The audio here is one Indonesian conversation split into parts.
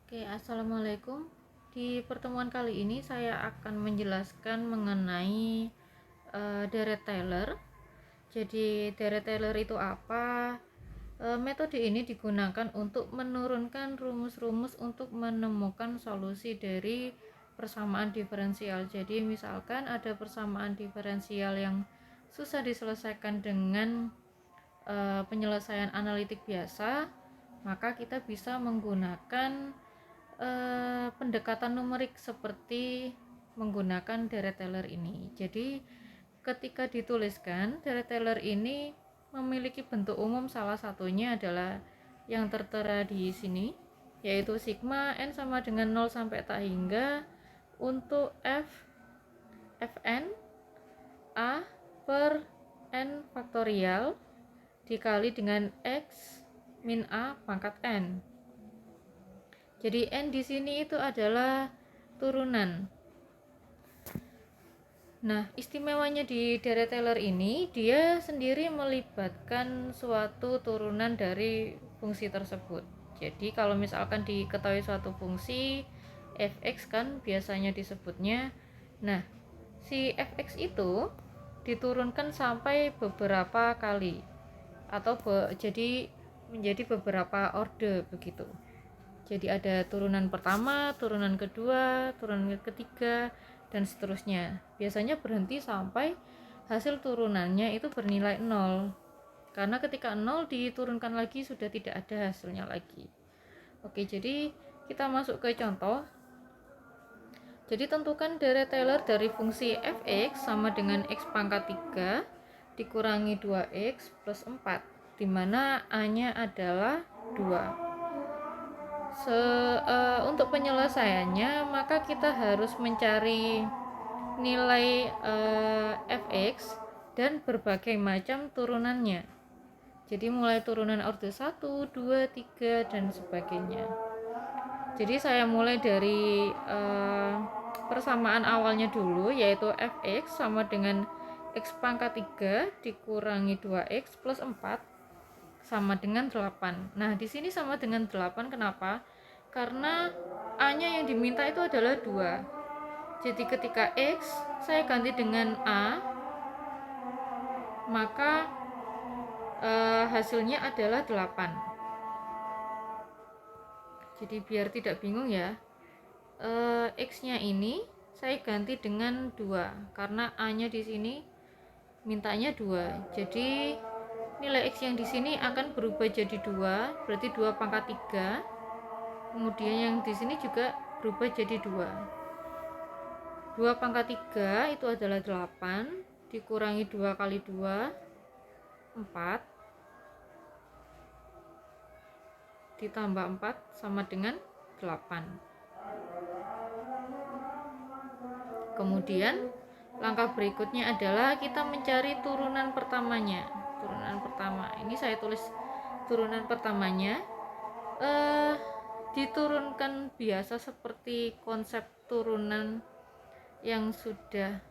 Oke, assalamualaikum. Di pertemuan kali ini saya akan menjelaskan mengenai Deret Taylor. Jadi Deret Taylor itu apa? Metode ini digunakan untuk menurunkan rumus-rumus untuk menemukan solusi dari persamaan diferensial. Jadi misalkan ada persamaan diferensial yang susah diselesaikan dengan penyelesaian analitik biasa, maka kita bisa menggunakan pendekatan numerik seperti menggunakan deret Taylor ini. Jadi ketika dituliskan, deret Taylor ini memiliki bentuk umum, salah satunya adalah yang tertera di sini, yaitu sigma n sama dengan 0 sampai tak hingga untuk fn a per n faktorial dikali dengan x min a pangkat n. Jadi n di sini itu adalah turunan. Nah, istimewanya di deret Taylor ini, dia sendiri melibatkan suatu turunan dari fungsi tersebut. Jadi kalau misalkan diketahui suatu fungsi fx kan biasanya disebutnya. Nah, si fx itu diturunkan sampai beberapa kali atau jadi menjadi beberapa orde begitu. Jadi ada turunan pertama, turunan kedua, turunan ketiga, dan seterusnya. Biasanya berhenti sampai hasil turunannya itu bernilai 0. Karena ketika 0 diturunkan lagi sudah tidak ada hasilnya lagi. Oke, jadi kita masuk ke contoh. Jadi tentukan deret Taylor dari fungsi fx sama dengan x pangkat 3 dikurangi 2x plus 4, di mana a-nya adalah 2. Untuk penyelesaiannya maka kita harus mencari nilai fx dan berbagai macam turunannya. Jadi mulai turunan orde 1, 2, 3 dan sebagainya. Jadi saya mulai dari persamaan awalnya dulu, yaitu fx sama dengan x pangkat 3 dikurangi 2x plus 4 sama dengan 8. Nah, di sini sama dengan 8 kenapa? Karena a-nya yang diminta itu adalah 2. Jadi ketika x saya ganti dengan a, maka hasilnya adalah 8. Jadi biar tidak bingung ya, x-nya ini saya ganti dengan 2 karena a-nya di sini mintanya 2. Jadi nilai x yang di sini akan berubah jadi 2, berarti 2 pangkat 3. Kemudian yang di sini juga berubah jadi 2. 2 pangkat 3 itu adalah 8 dikurangi 2 kali 2 4 ditambah 4 sama dengan 8. Kemudian langkah berikutnya adalah kita mencari turunan pertamanya. Turunan pertama ini saya tulis turunan pertamanya diturunkan biasa seperti konsep turunan yang sudah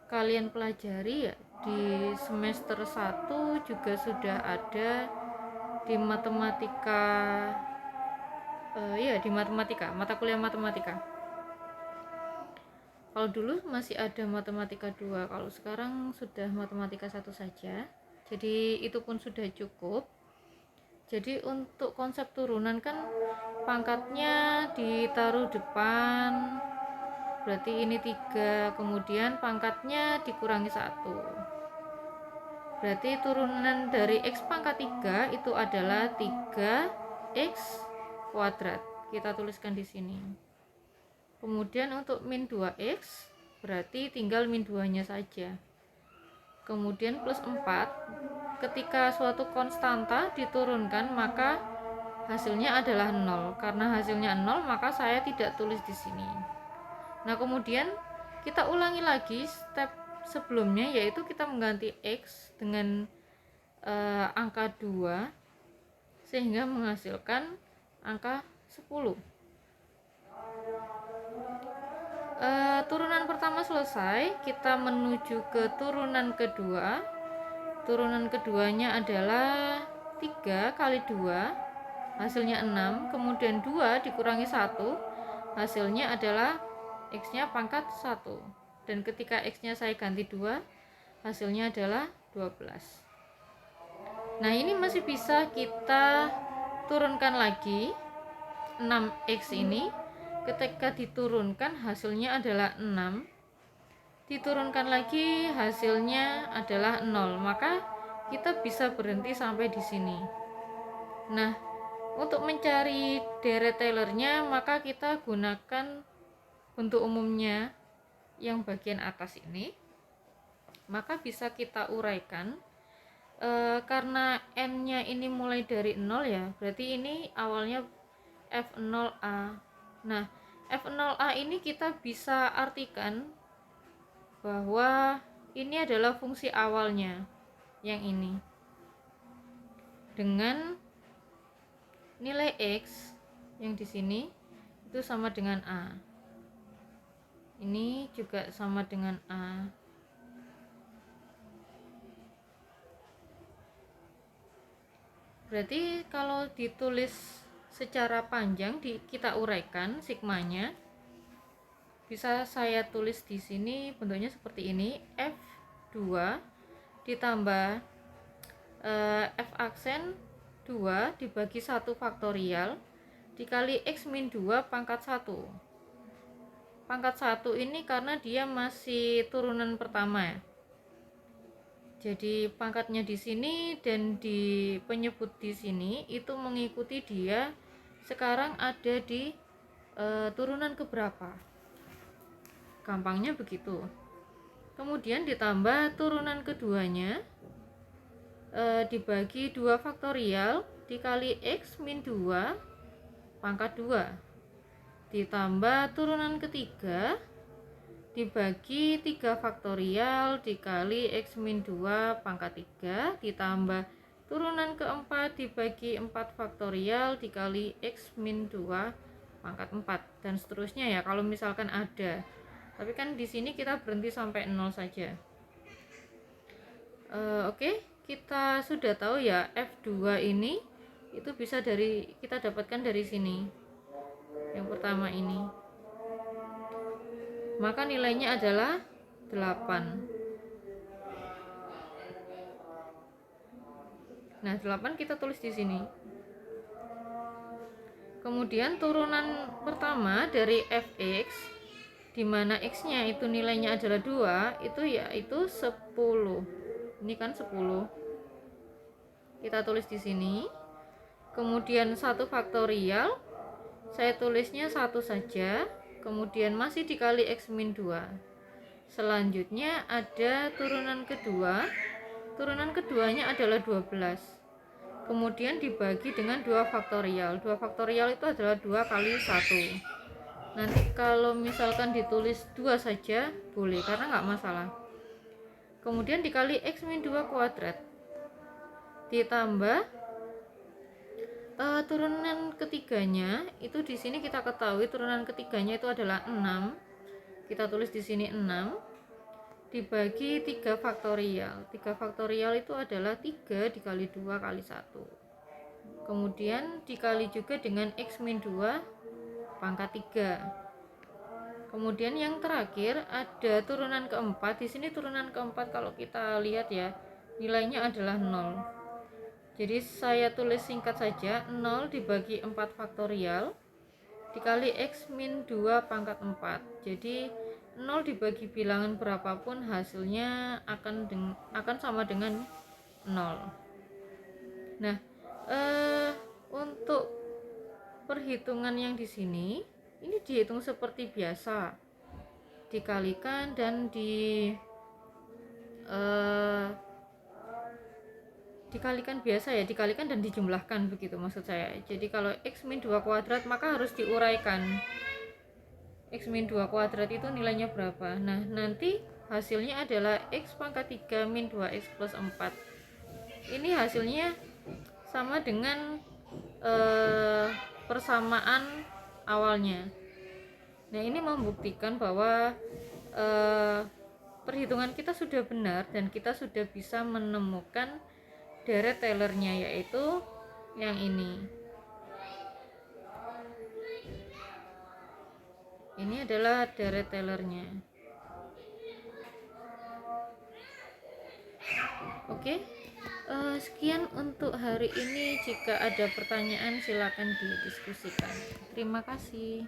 kalian pelajari ya di semester 1 juga sudah ada di matematika, di matematika, mata kuliah matematika. Kalau dulu masih ada matematika 2, kalau sekarang sudah matematika 1 saja. Jadi itu pun sudah cukup. Jadi untuk konsep turunan kan pangkatnya ditaruh depan, berarti ini 3, kemudian pangkatnya dikurangi 1, berarti turunan dari x pangkat 3 itu adalah 3x kuadrat. Kita tuliskan di sini. Kemudian untuk min 2x berarti tinggal min 2 nya saja. Kemudian plus 4, ketika suatu konstanta diturunkan maka hasilnya adalah 0. Karena hasilnya 0 maka saya tidak tulis di sini. Nah, kemudian kita ulangi lagi step sebelumnya, yaitu kita mengganti x dengan angka 2 sehingga menghasilkan angka 10. Turunan pertama selesai, kita menuju ke turunan kedua. Turunan keduanya adalah 3 kali 2 hasilnya 6, kemudian 2 dikurangi 1, hasilnya adalah X-nya pangkat 1. Dan ketika X-nya saya ganti 2, hasilnya adalah 12. Nah, ini masih bisa kita turunkan lagi. 6X ini ketika diturunkan hasilnya adalah 6, diturunkan lagi hasilnya adalah 0, maka kita bisa berhenti sampai di sini. Nah, untuk mencari deret Taylor-nya, maka kita gunakan bentuk umumnya yang bagian atas ini. Maka bisa kita uraikan, karena n-nya ini mulai dari 0 ya, berarti ini awalnya F0A. Nah, F0A ini kita bisa artikan bahwa ini adalah fungsi awalnya yang ini, dengan nilai X yang di sini itu sama dengan A. Ini juga sama dengan A. Berarti kalau ditulis secara panjang, kita uraikan sigmanya, bisa saya tulis di sini bentuknya seperti ini: F2 ditambah F aksen 2 dibagi 1 faktorial dikali X min 2 pangkat 1. Pangkat 1 ini karena dia masih turunan pertama ya. Jadi pangkatnya di sini dan di penyebut di sini itu mengikuti dia sekarang ada di turunan keberapa. Gampangnya begitu. Kemudian ditambah turunan keduanya dibagi 2 faktorial dikali X min 2 pangkat 2 ditambah turunan ketiga dibagi 3 faktorial dikali X min 2 pangkat 3 ditambah turunan keempat dibagi 4 faktorial dikali X min 2 pangkat 4, dan seterusnya ya kalau misalkan ada. Tapi kan di sini kita berhenti sampai 0 saja. Oke. Kita sudah tahu ya, F2 ini itu bisa kita dapatkan dari sini. Yang pertama ini. Maka nilainya adalah 8. Nah, 8 kita tulis di sini. Kemudian turunan pertama dari Fx, di mana X-nya itu nilainya adalah 2, itu yaitu 10. Ini kan 10. Kita tulis di sini. Kemudian 1 faktorial, saya tulisnya 1 saja. Kemudian masih dikali X min 2. Selanjutnya ada turunan kedua. Turunan keduanya adalah 12. Kemudian dibagi dengan 2 faktorial. 2 faktorial itu adalah 2 kali 1. Nanti kalau misalkan ditulis 2 saja boleh, karena nggak masalah. Kemudian dikali X min 2 kuadrat ditambah turunan ketiganya, itu di sini kita ketahui turunan ketiganya itu adalah 6. Kita tulis di sini 6 dibagi 3 faktorial. 3 faktorial itu adalah 3 dikali 2 kali 1. Kemudian dikali juga dengan X min 2 pangkat 3. Kemudian yang terakhir ada turunan keempat. Di sini turunan keempat kalau kita lihat ya, nilainya adalah 0. Jadi saya tulis singkat saja, 0 dibagi 4 faktorial dikali X min 2 pangkat 4. Jadi 0 dibagi bilangan berapapun hasilnya akan sama dengan 0. Nah, untuk perhitungan yang di sini ini dihitung seperti biasa, dikalikan dan dikalikan biasa ya, dikalikan dan dijumlahkan, begitu maksud saya. Jadi kalau X min 2 kuadrat maka harus diuraikan. X min 2 kuadrat itu nilainya berapa? Nah, nanti hasilnya adalah X pangkat 3 min 2X plus 4. Ini hasilnya sama dengan persamaan awalnya. Nah, ini membuktikan bahwa perhitungan kita sudah benar dan kita sudah bisa menemukan deret Taylor-nya, yaitu yang ini. Ini adalah deret tailernya. Oke, sekian untuk hari ini. Jika ada pertanyaan silakan didiskusikan. Terima kasih.